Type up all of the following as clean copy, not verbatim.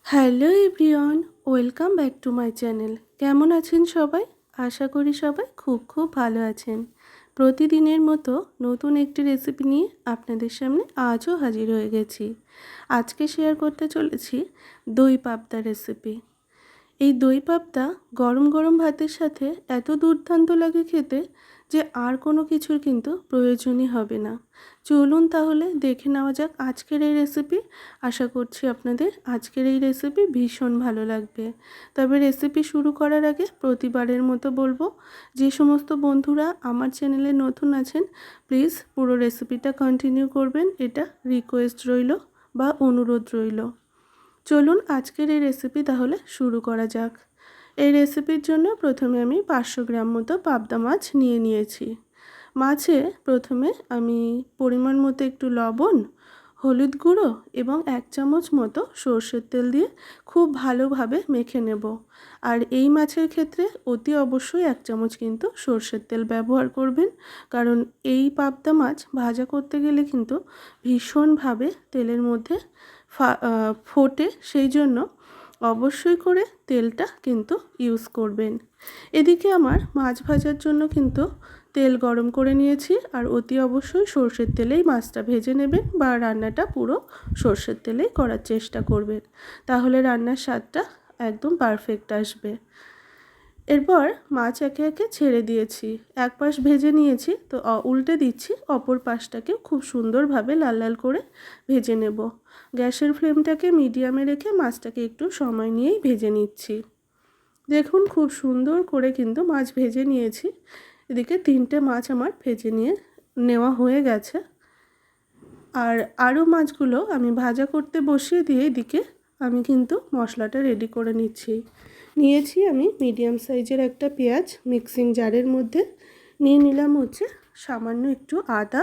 Hello everyone, welcome back to my channel. কেমন আছেন সবাই? আশা করি সবাই খুব খুব ভালো আছেন। প্রতিদিনের মতো নতুন একটি রেসিপি নিয়ে আপনাদের সামনে আজও হাজির হয়ে গেছি। আজকে শেয়ার করতে চলেছি দই পাবদা রেসিপি। এই দই পাবদা গরম গরম ভাতের সাথে এত দুর্দান্ত লাগে খেতে যে আর কোনো কিছুর কিন্তু প্রয়োজনই হবে না। চলুন তাহলে দেখে নেওয়া যাক আজকের এই রেসিপি। আশা করছি আপনাদের আজকের এই রেসিপি ভীষণ ভালো লাগবে। তবে রেসিপি শুরু করার আগে প্রতিবারের মতো বলবো, যে সমস্ত বন্ধুরা আমার চ্যানেলে নতুন আছেন প্লিজ পুরো রেসিপিটা কন্টিনিউ করবেন, এটা রিকোয়েস্ট রইল বা অনুরোধ রইল। চলুন আজকের এই রেসিপি তাহলে শুরু করা যাক। এই রেসিপির জন্য প্রথমে আমি 500 গ্রাম মতো পাবদা মাছ নিয়ে নিয়েছি। মাছে প্রথমে আমি পরিমাণ মতো একটু লবণ, হলুদ গুঁড়ো এবং 1 চামচ মতো সর্ষের তেল দিয়ে খুব ভালোভাবে মেখে নেব। আর এই মাছের ক্ষেত্রে অতি অবশ্যই 1 চামচ কিন্তু সর্ষের তেল ব্যবহার করবেন, কারণ এই পাবদা মাছ ভাজা করতে গেলে কিন্তু ভীষণভাবে তেলের মধ্যে ফোটে, সেই জন্য অবশ্যই করে তেলটা কিন্তু ইউজ করবেন। এদিকে আমার মাছ ভাজার জন্য কিন্তু তেল গরম করে নিয়েছি, আর অতি অবশ্যই সর্ষের তেলেই মাছটা ভেজে নেবেন বা রান্নাটা পুরো সর্ষের তেলেই করার চেষ্টা করবেন, তাহলে রান্নার স্বাদটা একদম পারফেক্ট আসবে। এরপর মাছ একে একে ছেড়ে দিয়েছি, এক পাশ ভেজে নিয়েছি, তো উল্টে দিচ্ছি, অপর পাশটাকেও খুব সুন্দরভাবে লাল লাল করে ভেজে নেব। গ্যাসের ফ্লেমটাকে মিডিয়ামে রেখে মাছটাকে একটু সময় নিয়েই ভেজে নিচ্ছি। দেখুন খুব সুন্দর করে কিন্তু মাছ ভেজে নিয়েছি। এদিকে 3টে মাছ আমার ভেজে নেওয়া হয়ে গেছে। আর আরও মাছগুলো আমি ভাজা করতে বসিয়ে দিয়ে এদিকে আমি কিন্তু মশলাটা রেডি করে নিয়েছি আমি মিডিয়াম সাইজের একটা পেঁয়াজ মিক্সিং জারের মধ্যে নিয়ে নিলাম হচ্ছে সামান্য একটু আদা,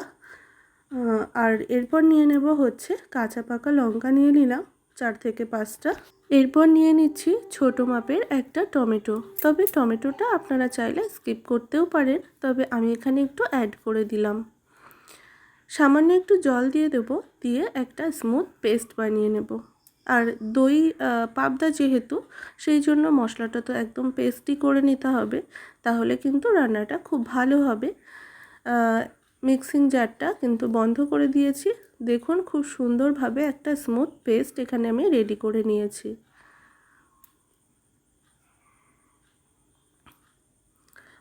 আর এরপর নিয়ে নেব হচ্ছে কাঁচা পাকা লঙ্কা নিয়ে নিলাম 4 থেকে 5টা। এরপর নিয়ে নিচ্ছি ছোট মাপের একটা টমেটো, তবে টমেটোটা আপনারা চাইলে স্কিপ করতেও পারেন, তবে আমি এখানে একটু অ্যাড করে দিলাম। সামান্য একটু জল দিয়ে দেব, দিয়ে একটা স্মুথ পেস্ট বানিয়ে নেব। আর দই পাবদা যেহেতু, সেই জন্য মশলাটা তো একদম পেস্টই করে নিতে হবে, তাহলে কিন্তু রান্নাটা খুব ভালো হবে। মিক্সিং জারটা কিন্তু বন্ধ করে দিয়েছি। দেখুন খুব সুন্দরভাবে একটা স্মুথ পেস্ট এখানে আমি রেডি করে নিয়েছি।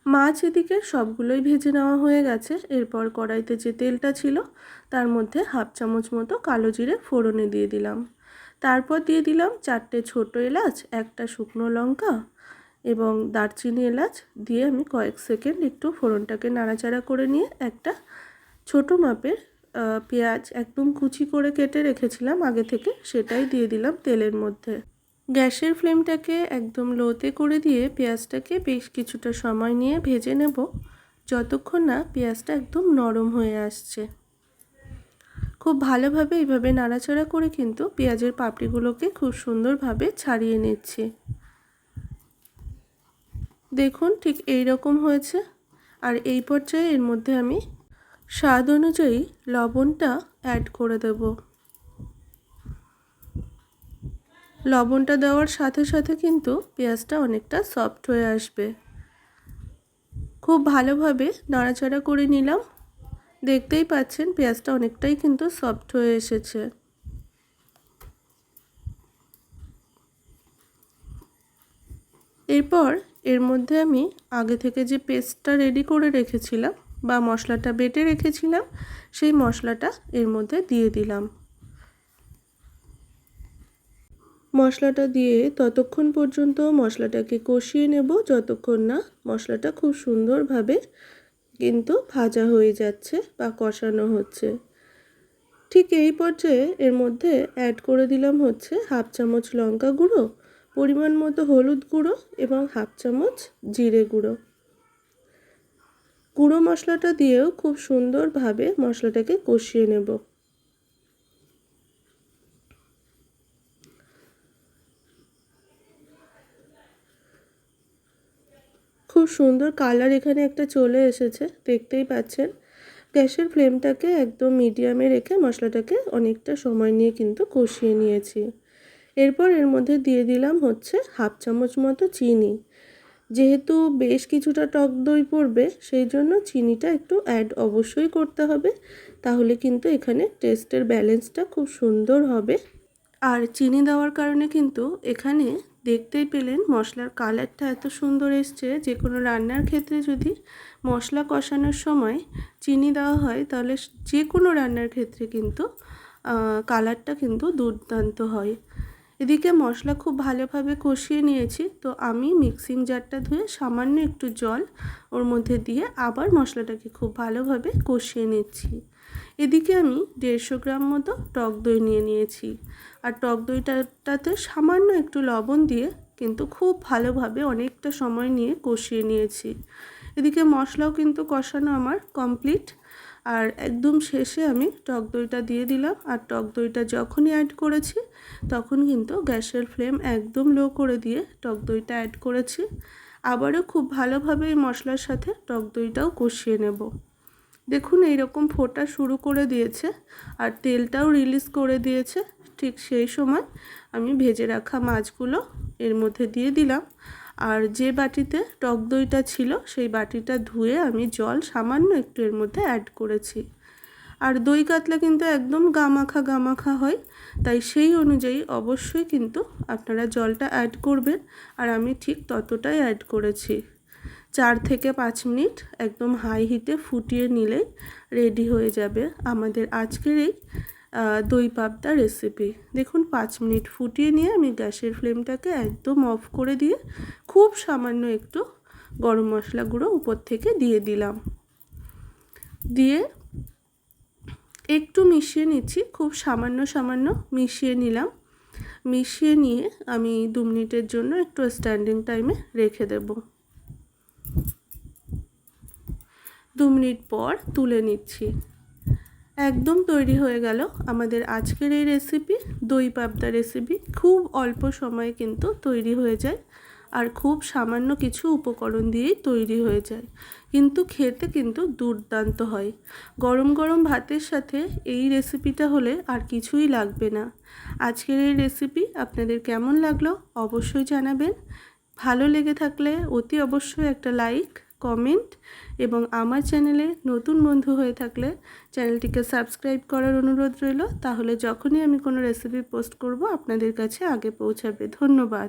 মাছ এদিকে সবগুলোই ভেজে নেওয়া হয়ে গেছে। এরপর কড়াইতে যে তেলটা ছিল তার মধ্যে 1/2 চামচ মতো কালো জিরে ফোড়নে দিয়ে দিলাম। তারপর দিয়ে দিলাম 4টে ছোটো এলাচ, একটা শুকনো লঙ্কা এবং দারচিনি এলাচ দিয়ে আমি কয়েক সেকেন্ড একটু ফোড়নটাকে নাড়াচাড়া করে নিয়ে একটা ছোট মাপের পেঁয়াজ একদম কুচি করে কেটে রেখেছিলাম আগে থেকে, সেটাই দিয়ে দিলাম তেলের মধ্যে। গ্যাসের ফ্লেমটাকে একদম লোতে করে দিয়ে পেঁয়াজটাকে বেশ কিছুটা সময় নিয়ে ভেজে নেব, যতক্ষণ না পেঁয়াজটা একদম নরম হয়ে আসছে। খুব ভালোভাবে এইভাবে নাড়াচাড়া করে কিন্তু পেঁয়াজের পাপড়িগুলোকে খুব সুন্দরভাবে ছাড়িয়ে নিচ্ছি। দেখুন ঠিক এই রকম হয়েছে। আর এই পর্যায়ে এর মধ্যে আমি স্বাদ অনুযায়ী লবণটা অ্যাড করে দেব। লবণটা দেওয়ার সাথে সাথে কিন্তু পেঁয়াজটা অনেকটা সফট হয়ে আসবে। খুব ভালোভাবে নাড়াচাড়া করে নিলাম। দেখতেই পাচ্ছেন পেঁয়াজটা অনেকটাই কিন্তু সফট হয়ে এসেছে। এরপর এর মধ্যে আমি আগে থেকে যে পেস্টটা রেডি করে রেখেছিলাম বা মশলাটা বেটে রেখেছিলাম, সেই মশলাটা এর মধ্যে দিয়ে দিলাম। মশলাটা দিয়ে ততক্ষণ পর্যন্ত মশলাটাকে কষিয়ে নেব যতক্ষণ না মশলাটা খুব সুন্দরভাবে কিন্তু ভাজা হয়ে যাচ্ছে বা কষানো হচ্ছে। ঠিক এই পর্যায়ে এর মধ্যে অ্যাড করে দিলাম হচ্ছে 1/2 চামচ লঙ্কা গুঁড়ো, পরিমাণ মতো হলুদ গুঁড়ো এবং 1/2 চামচ জিরে গুঁড়ো। গুঁড়ো মশলাটা দিয়েও খুব সুন্দরভাবে মশলাটাকে কষিয়ে নেব। খুব সুন্দর কালার এখানে একটা চলে এসেছে, দেখতেই পাচ্ছেন। গ্যাসের ফ্লেমটাকে একদম মিডিয়ামে রেখে মশলাটাকে অনেকটা সময় নিয়ে কিন্তু কষিয়ে নিয়েছি। এরপর এর মধ্যে দিয়ে দিলাম হচ্ছে 1/2 চামচ মতো চিনি। যেহেতু বেশ কিছুটা টক দই পড়বে সেই জন্য চিনিটা একটু অ্যাড অবশ্যই করতে হবে, তাহলে কিন্তু এখানে টেস্টের ব্যালেন্সটা খুব সুন্দর হবে। আর চিনি দেওয়ার কারণে কিন্তু এখানে দেখতেই পেলেন মশলার কালারটা এত সুন্দর এসছে। যে কোনো রান্নার ক্ষেত্রে যদি মশলা কষানোর সময় চিনি দেওয়া হয় তাহলে যে কোনো রান্নার ক্ষেত্রে কিন্তু কালারটা কিন্তু দুর্দান্ত হয়। এদিকে মশলা খুব ভালোভাবে কষিয়ে নিয়েছি, তো আমি মিক্সিং জারটা ধুয়ে সামান্য একটু জল ওর মধ্যে দিয়ে আবার মশলাটাকে খুব ভালোভাবে কষিয়ে নিচ্ছি। এদিকে আমি 150 গ্রাম মতো টক দই নিয়ে নিয়েছি, আর টক দইটাতে সামান্য একটু লবণ দিয়ে কিন্তু খুব ভালোভাবে অনেকটা সময় নিয়ে কষিয়ে নিয়েছি। এদিকে মশলাও কিন্তু কষানো আমার কমপ্লিট, আর একদম শেষে আমি টক দইটা দিয়ে দিলাম। আর টক দইটা যখনই অ্যাড করেছি তখন কিন্তু গ্যাসের ফ্লেম একদম লো করে দিয়ে টক দইটা অ্যাড করেছি। আবারও খুব ভালোভাবে এই মশলার সাথে টক দইটাও কষিয়ে নেব। দেখুন এইরকম ফোটা শুরু করে দিয়েছে আর তেলটাও রিলিজ করে দিয়েছে। ঠিক সেই সময় আমি ভেজে রাখা মাছগুলো এর মধ্যে দিয়ে দিলাম, আর যে বাটিতে টক দইটা ছিল সেই বাটিটা ধুয়ে আমি জল সামান্য একটু এর মধ্যে অ্যাড করেছি। আর দই কাতলা কিন্তু একদম গামাখা গামাখা হয়, তাই সেই অনুযায়ী অবশ্যই কিন্তু আপনারা জলটা অ্যাড করবেন, আর আমি ঠিক ততটাই অ্যাড করেছি। 4 থেকে 5 মিনিট একদম হাই হিটে ফুটিয়ে নিলেই রেডি হয়ে যাবে আমাদের আজকের এই দই পাবদা রেসিপি। দেখুন 5 মিনিট ফুটিয়ে নিয়ে আমি গ্যাসের ফ্লেমটাকে একদম অফ করে দিয়ে খুব সামান্য একটু গরম মশলা গুঁড়ো উপর থেকে দিয়ে দিলাম। দিয়ে একটু মিশিয়ে নিচ্ছি, খুব সামান্য সামান্য মিশিয়ে নিলাম। মিশিয়ে নিয়ে আমি 2 মিনিটের জন্য একটু স্ট্যান্ডিং টাইমে রেখে দেব। 2 মিনিট পর তুলে নিচ্ছি। একদম তৈরি হয়ে গেল আমাদের আজকের এই রেসিপি, দই পাবদা রেসিপি। খুব অল্প সময়ে কিন্তু তৈরি হয়ে যায়, আর খুব সামান্য কিছু উপকরণ দিয়েই তৈরি হয়ে যায়, কিন্তু খেতে কিন্তু দুর্দান্ত হয়। গরম গরম ভাতের সাথে এই রেসিপিটা হলে আর কিছুই লাগবে না। আজকের এই রেসিপি আপনাদের কেমন লাগলো অবশ্যই জানাবেন। ভালো লেগে থাকলে অতি অবশ্যই একটা লাইক, কমেন্ট এবং আমার চ্যানেলে নতুন বন্ধু হয়ে থাকলে চ্যানেলটিকে সাবস্ক্রাইব করার অনুরোধ রইল, তাহলে যখনই আমি কোনো রেসিপি পোস্ট করব আপনাদের কাছে আগে পৌঁছাবে। ধন্যবাদ।